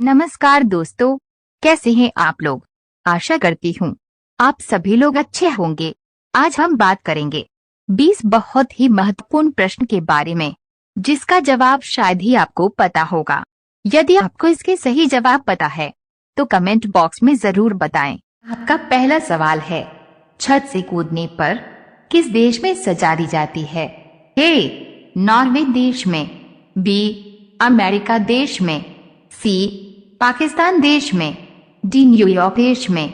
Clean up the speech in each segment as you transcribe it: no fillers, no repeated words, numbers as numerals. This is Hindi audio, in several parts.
नमस्कार दोस्तों, कैसे हैं आप लोग। आशा करती हूँ आप सभी लोग अच्छे होंगे। आज हम बात करेंगे 20 बहुत ही महत्वपूर्ण प्रश्न के बारे में, जिसका जवाब शायद ही आपको पता होगा। यदि आपको इसके सही जवाब पता है तो कमेंट बॉक्स में जरूर बताएं। आपका पहला सवाल है, छत से कूदने पर किस देश में सजा दी जाती है? ए, नॉर्वे देश में, बी, अमेरिका देश में, सी, पाकिस्तान देश में, डी, न्यूयॉर्क देश में।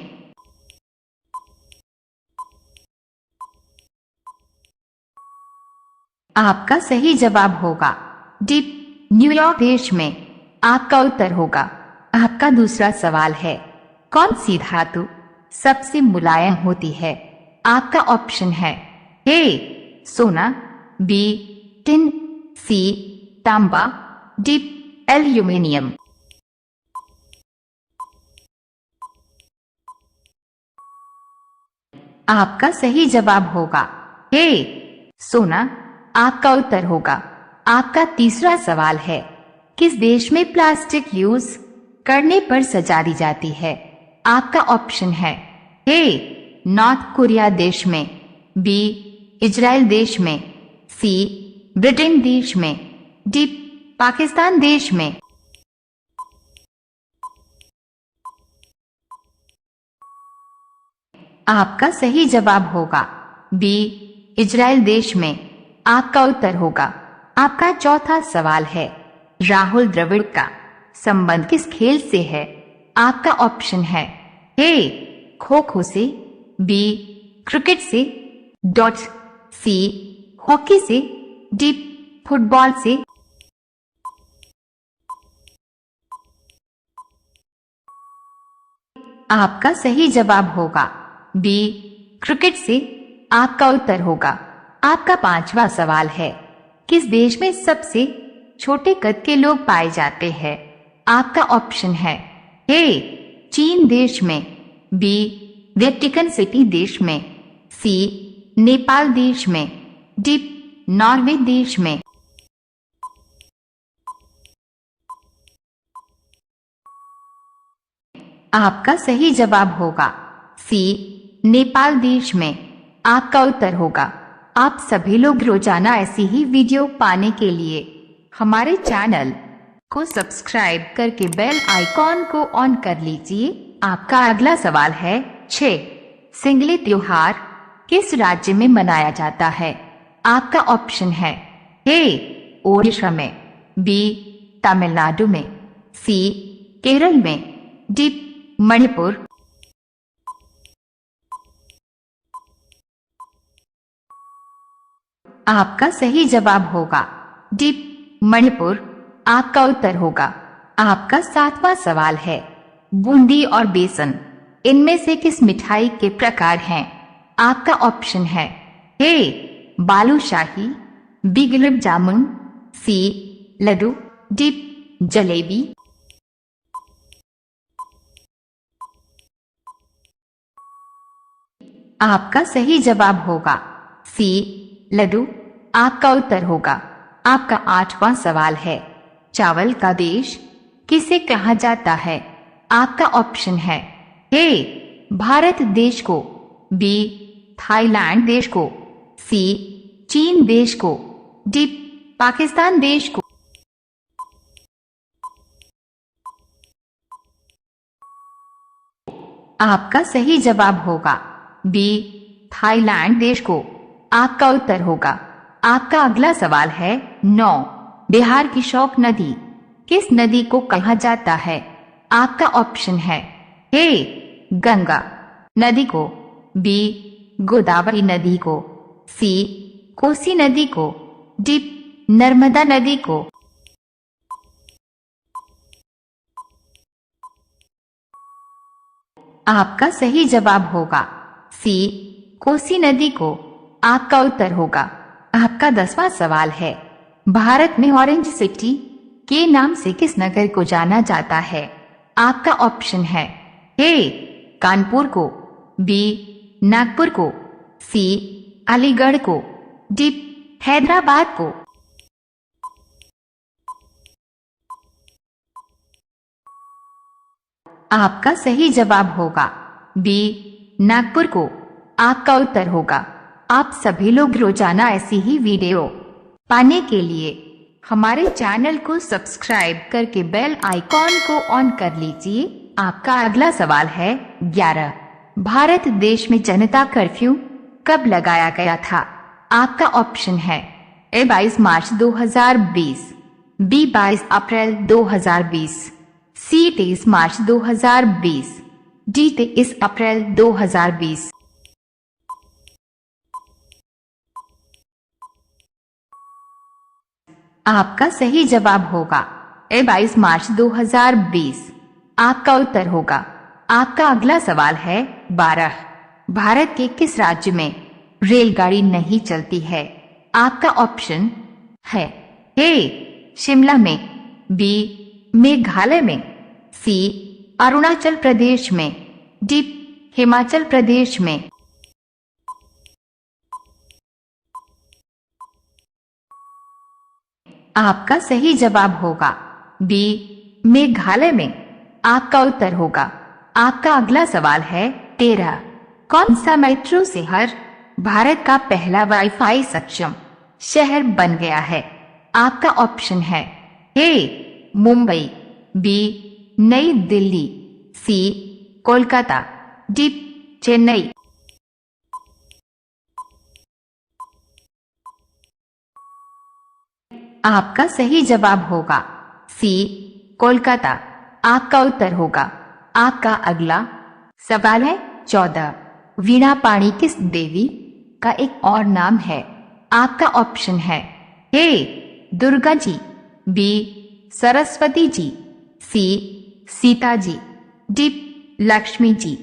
आपका सही जवाब होगा डी, न्यूयॉर्क देश में। आपका उत्तर होगा। आपका दूसरा सवाल है, कौन सी धातु सबसे मुलायम होती है? आपका ऑप्शन है ए, सोना, बी, टिन, सी, तांबा, डी, एल्यूमिनियम। आपका सही जवाब होगा ए, सोना। आपका उत्तर होगा। आपका तीसरा सवाल है, किस देश में प्लास्टिक यूज करने पर सजा दी जाती है? आपका ऑप्शन है ए, नॉर्थ कोरिया देश में, बी, इजराइल देश में, सी, ब्रिटेन देश में, डी, पाकिस्तान देश में। आपका सही जवाब होगा बी, इजराइल देश में। आपका उत्तर होगा। आपका चौथा सवाल है, राहुल द्रविड़ का संबंध किस खेल से है? आपका ऑप्शन है ए, खो खो से, बी, क्रिकेट से, डॉट, सी, हॉकी से, डी, फुटबॉल से। आपका सही जवाब होगा बी, क्रिकेट से। आपका उत्तर होगा। आपका पांचवा सवाल है, किस देश में सबसे छोटे कद के लोग पाए जाते हैं? आपका ऑप्शन है ए, चीन देश में, बी, वेटिकन सिटी देश में, सी, नेपाल देश में, डी, नॉर्वे देश में। आपका सही जवाब होगा सी, नेपाल देश में। आपका उत्तर होगा। आप सभी लोग रोजाना ऐसी ही वीडियो पाने के लिए हमारे चैनल को सब्सक्राइब करके बेल आइकॉन को ऑन कर लीजिए। आपका अगला सवाल है, 6 सिंगली त्योहार किस राज्य में मनाया जाता है? आपका ऑप्शन है ए, ओडिशा में, बी, तमिलनाडु में, सी, केरल में, डी, मणिपुर। आपका सही जवाब होगा डी, मणिपुर। आपका उत्तर होगा। आपका सातवां सवाल है, बूंदी और बेसन इनमें से किस मिठाई के प्रकार हैं? आपका ऑप्शन है ए, बालूशाही, बी, गुलाब जामुन, सी, लड्डू, डी, जलेबी। आपका सही जवाब होगा सी, लड्डू। आपका उत्तर होगा। आपका आठवां सवाल है, चावल का देश किसे कहा जाता है? आपका ऑप्शन है ए, भारत देश को, बी, थाईलैंड देश को, सी, चीन देश को, डी, पाकिस्तान देश को। आपका सही जवाब होगा बी, थाईलैंड देश को। आपका उत्तर होगा। आपका अगला सवाल है, 9 बिहार की शोक नदी किस नदी को कहा जाता है? आपका ऑप्शन है ए, गंगा नदी को, बी, गोदावरी नदी को, सी, कोसी नदी को, डी, नर्मदा नदी को। आपका सही जवाब होगा सी, कोसी नदी को। आपका उत्तर होगा। आपका 10वां सवाल है, भारत में ऑरेंज सिटी के नाम से किस नगर को जाना जाता है? आपका ऑप्शन है ए, कानपुर को, बी, नागपुर को, सी, अलीगढ़ को, डी, हैदराबाद को। आपका सही जवाब होगा बी नागपुर को। आपका उत्तर होगा। आप सभी लोग रोजाना ऐसी ही वीडियो पाने के लिए हमारे चैनल को सब्सक्राइब करके बेल आइकॉन को ऑन कर लीजिए। आपका अगला सवाल है 11। भारत देश में जनता कर्फ्यू कब लगाया गया था? आपका ऑप्शन है ए 22 मार्च 2020, बी 22 अप्रैल 2020, सी 23 मार्च 2020, डी 23 अप्रैल 2020। आपका सही जवाब होगा ए 22 मार्च 2020। आपका उत्तर होगा। आपका अगला सवाल है 12। भारत के किस राज्य में रेलगाड़ी नहीं चलती है? आपका ऑप्शन है ए शिमला में, बी मेघालय में, सी अरुणाचल प्रदेश में, डी हिमाचल प्रदेश में। आपका सही जवाब होगा बी मेघालय में। आपका उत्तर होगा। आपका अगला सवाल है 13। कौन सा मेट्रो शहर भारत का पहला वाईफाई सक्षम शहर बन गया है? आपका ऑप्शन है ए मुंबई, बी नई दिल्ली, सी कोलकाता, डी चेन्नई। आपका सही जवाब होगा सी कोलकाता। आपका उत्तर होगा। आपका अगला सवाल है 14। वीणा पाणी किस देवी का एक और नाम है? आपका ऑप्शन है ए दुर्गा जी, बी सरस्वती जी, सी सीता जी, डी लक्ष्मी जी।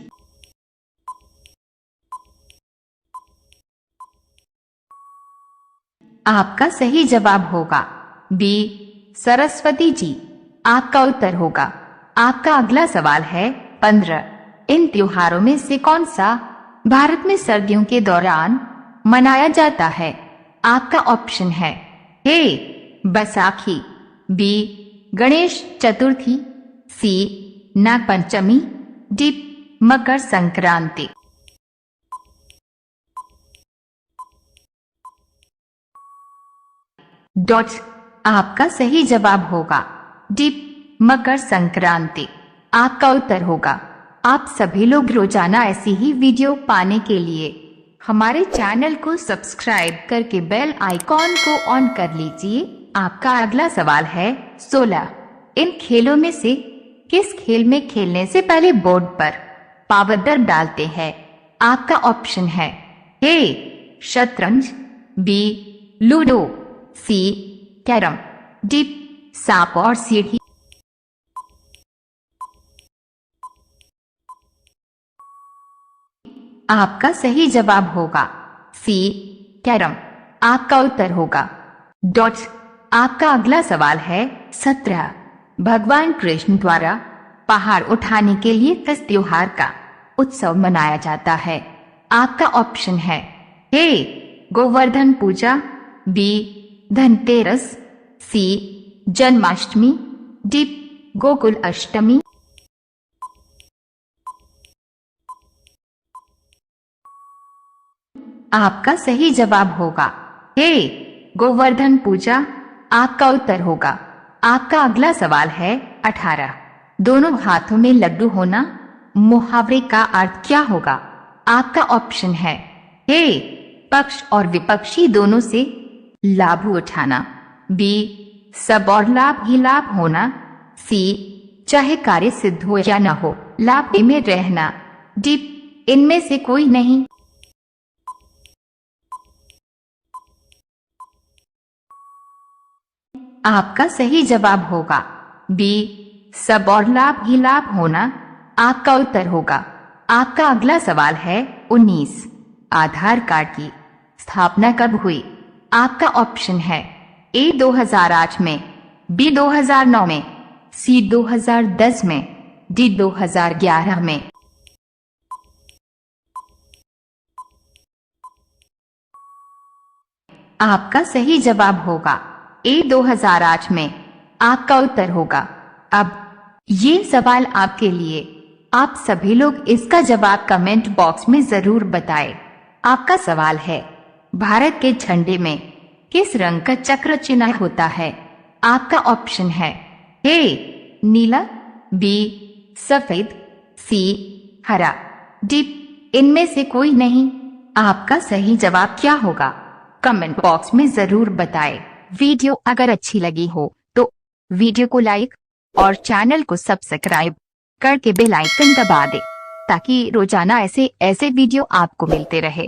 आपका सही जवाब होगा बी सरस्वती जी। आपका उत्तर होगा। आपका अगला सवाल है 15। इन त्योहारों में से कौन सा भारत में सर्दियों के दौरान मनाया जाता है? आपका ऑप्शन है ए बैसाखी, बी गणेश चतुर्थी, सी नागपंचमी, डी मकर संक्रांति। डॉट। आपका सही जवाब होगा डी मकर संक्रांति। आपका उत्तर होगा। आप सभी लोग रोजाना ऐसी ही वीडियो पाने के लिए हमारे चैनल को सब्सक्राइब करके बेल आइकॉन को ऑन कर लीजिए। आपका अगला सवाल है 16। इन खेलों में से किस खेल में खेलने से पहले बोर्ड पर पावदर डालते हैं? आपका ऑप्शन है ए शतरंज, बी लूडो, सी कैरम, डी सांप और सीढ़ी। आपका सही जवाब होगा सी कैरम। आपका उत्तर होगा। डॉट। आपका अगला सवाल है 17। भगवान कृष्ण द्वारा पहाड़ उठाने के लिए किस त्योहार का उत्सव मनाया जाता है? आपका ऑप्शन है ए गोवर्धन पूजा, बी धनतेरस, सी जन्माष्टमी, डी गोकुल अष्टमी। आपका सही जवाब होगा ए गोवर्धन पूजा। आपका उत्तर होगा। आपका अगला सवाल है 18। दोनों हाथों में लड्डू होना मुहावरे का अर्थ क्या होगा? आपका ऑप्शन है ए पक्ष और विपक्षी दोनों से लाभ उठाना, बी सब और लाभ ही लाभ होना, सी चाहे कार्य सिद्ध हो या न हो लाभ में रहना, डी इनमें से कोई नहीं। आपका सही जवाब होगा बी सब और लाभ ही लाभ होना। आपका उत्तर होगा। आपका अगला सवाल है 19। आधार कार्ड की स्थापना कब हुई? आपका ऑप्शन है ए 2008 में, बी 2009 में, सी 2010 में, डी 2011 में। आपका सही जवाब होगा ए 2008 में। आपका उत्तर होगा। अब ये सवाल आपके लिए आप सभी लोग इसका जवाब कमेंट बॉक्स में जरूर बताएं। आपका सवाल है, भारत के झंडे में किस रंग का चक्र चिन्ह होता है? आपका ऑप्शन है ए नीला, बी सफेद, सी हरा, डी इनमें से कोई नहीं। आपका सही जवाब क्या होगा? कमेंट बॉक्स में जरूर बताएं। वीडियो अगर अच्छी लगी हो तो वीडियो को लाइक और चैनल को सब्सक्राइब करके बेल आइकन दबा दें ताकि रोजाना ऐसे वीडियो आपको मिलते रहे।